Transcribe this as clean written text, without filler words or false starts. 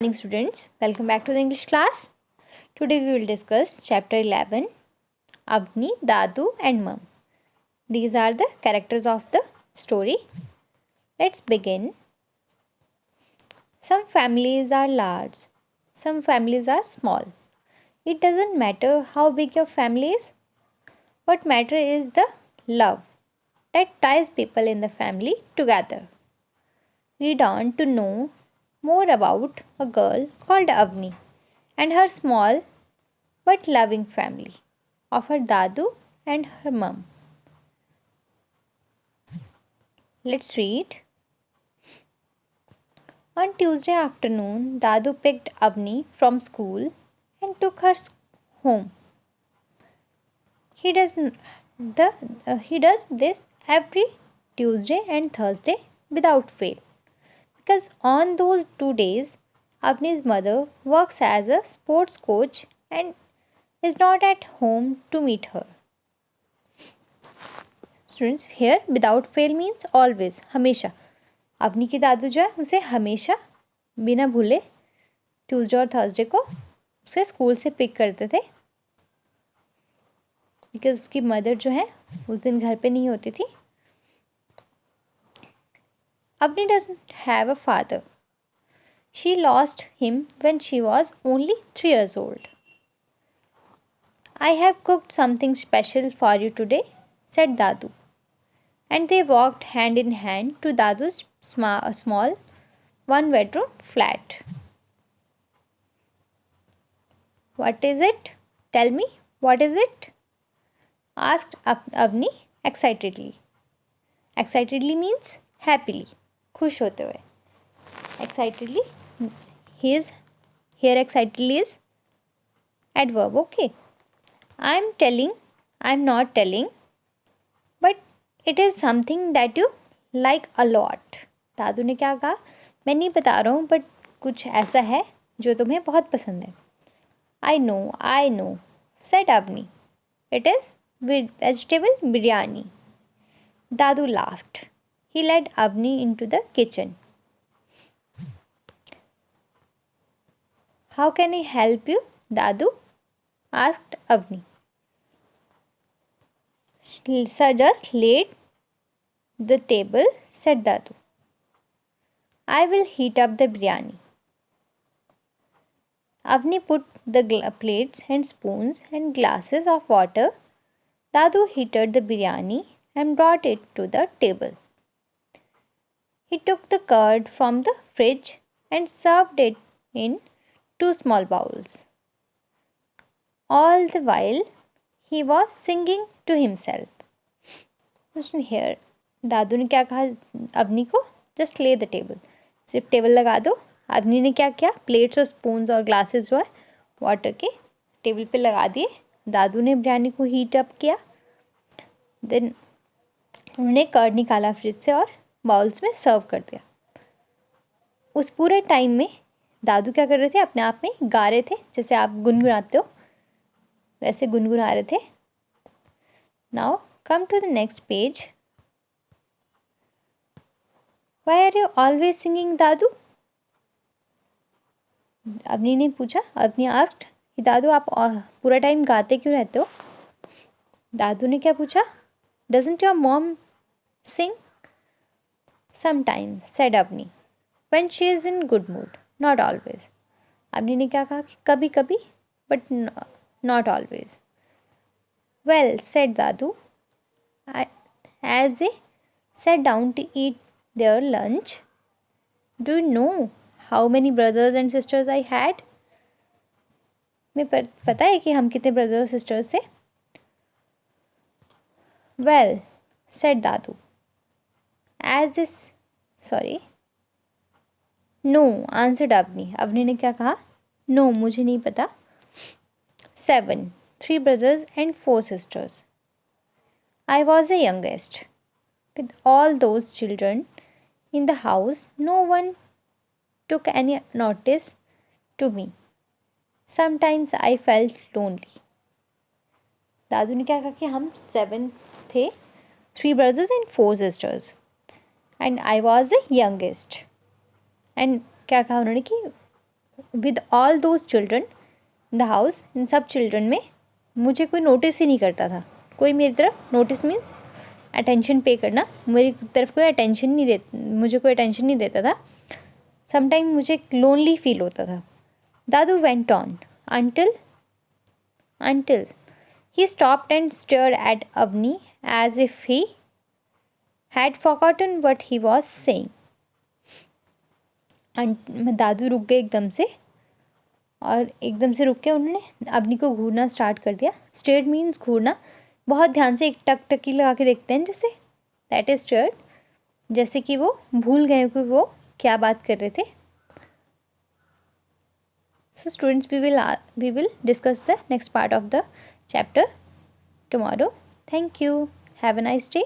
Morning students, welcome back to the English class. Today we will discuss chapter 11, Avni, Dadu and Mum. These are the characters of the story. Let's begin. Some families are large, some families are small. It doesn't matter how big your family is. What matters is the love that ties people in the family together. Read on to know more about a girl called Avni and her small but loving family of her dadu and her mum. Let's read. On Tuesday afternoon, Dadu picked Avni from school and took her home. He does this every Tuesday and Thursday without fail. Because on those 2 days, Avni's mother works as a sports coach and is not at home to meet her. Students, here without fail means always, हमेशा. अवनी के दादू जो है उसे हमेशा बिना भूले Tuesday और Thursday को उसे स्कूल से पिक करते थे, बिकॉज उसकी मदर जो है उस दिन घर पे नहीं होती थी. Avani doesn't have a father. She lost him when she was only 3 years old. I have cooked something special for you today, said Dadu. And they walked hand in hand to Dadu's small one-bedroom flat. What is it? Tell me, what is it? Asked Avni excitedly. Excitedly means happily, खुश होते हुए. Excitedly, here excitedly is adverb, okay? I'm not telling, but it is something that you like a lot. दादू ने क्या कहा? मैं नहीं बता रहा हूँ, बट कुछ ऐसा है जो तुम्हें बहुत पसंद है. I know, said Avni. It is vegetable biryani. Dadu laughed. He led Avni into the kitchen. How can I help you, Dadu? Asked Avni. Sir, just laid the table, said Dadu. I will heat up the biryani. Avni put the plates and spoons and glasses of water. Dadu heated the biryani and brought it to the table. He took the curd from the fridge and served it in 2 small bowls. All the while, he was singing to himself. Listen here. दादू ने क्या कहा अवनी को? Just ले the table. सिर्फ table लगा दो. अवनी ने क्या किया? प्लेट्स और स्पून्स और ग्लासेस जो है वाटर के टेबल पे लगा दिए. दादू ने बिरयानी को हीट अप किया. देन उन्होंने कर्ड निकाला फ्रिज से और बाउल्स में सर्व कर दिया. उस पूरे टाइम में दादू क्या कर रहे थे? अपने आप में गा रहे थे. जैसे आप गुनगुनाते हो वैसे गुनगुना रहे थे. Now come to the next page. Why are you always singing, दादू? अवनी ने पूछा. अवनी asked कि दादू आप पूरा टाइम गाते क्यों रहते हो? दादू ने क्या पूछा? Doesn't your mom sing? Sometimes, said Avni. When she is in good mood, not always. Avani ने क्या कहा? कभी कभी, but not always. Well, said Dadu. As they sat down to eat their lunch, do you know how many brothers and sisters I had? मैं पता है कि हम कितने ब्रदर और सिस्टर्स थे? Well, said Dadu. As this, sorry. No, answered Avani. Avani ने क्या कहा? No, मुझे नहीं पता. 7, 3 brothers and 4 sisters. I was the youngest. With all those children in the house, no one took any notice to me. Sometimes I felt lonely. दादू ने क्या कहा कि हम 7 थे, 3 brothers and 4 sisters. And I was the youngest. And क्या कहा उन्होंने कि with all those children the house, इन सब चिल्ड्रन में मुझे कोई नोटिस ही नहीं करता था। कोई मेरी तरफ, नोटिस मीन्स अटेंशन पे करना, मेरी तरफ कोई अटेंशन नहीं दे, मुझे कोई अटेंशन नहीं देता था। समटाइम मुझे लोनली फील होता था। दादू went on until he stopped and stared at Avni as if he had forgotten what he was saying. दादू रुक गए एकदम से, और एकदम से रुक के उन्होंने अवनी को घूरना स्टार्ट कर दिया। स्टेयर्ड मीन्स घूरना, बहुत ध्यान से एक टकटकी लगा के देखते हैं जैसे, दैट इज स्टेयर्ड, जैसे कि वो भूल गए कि वो क्या बात कर रहे थे। So students, we will discuss the next part of the chapter tomorrow. Thank you. Have a nice day.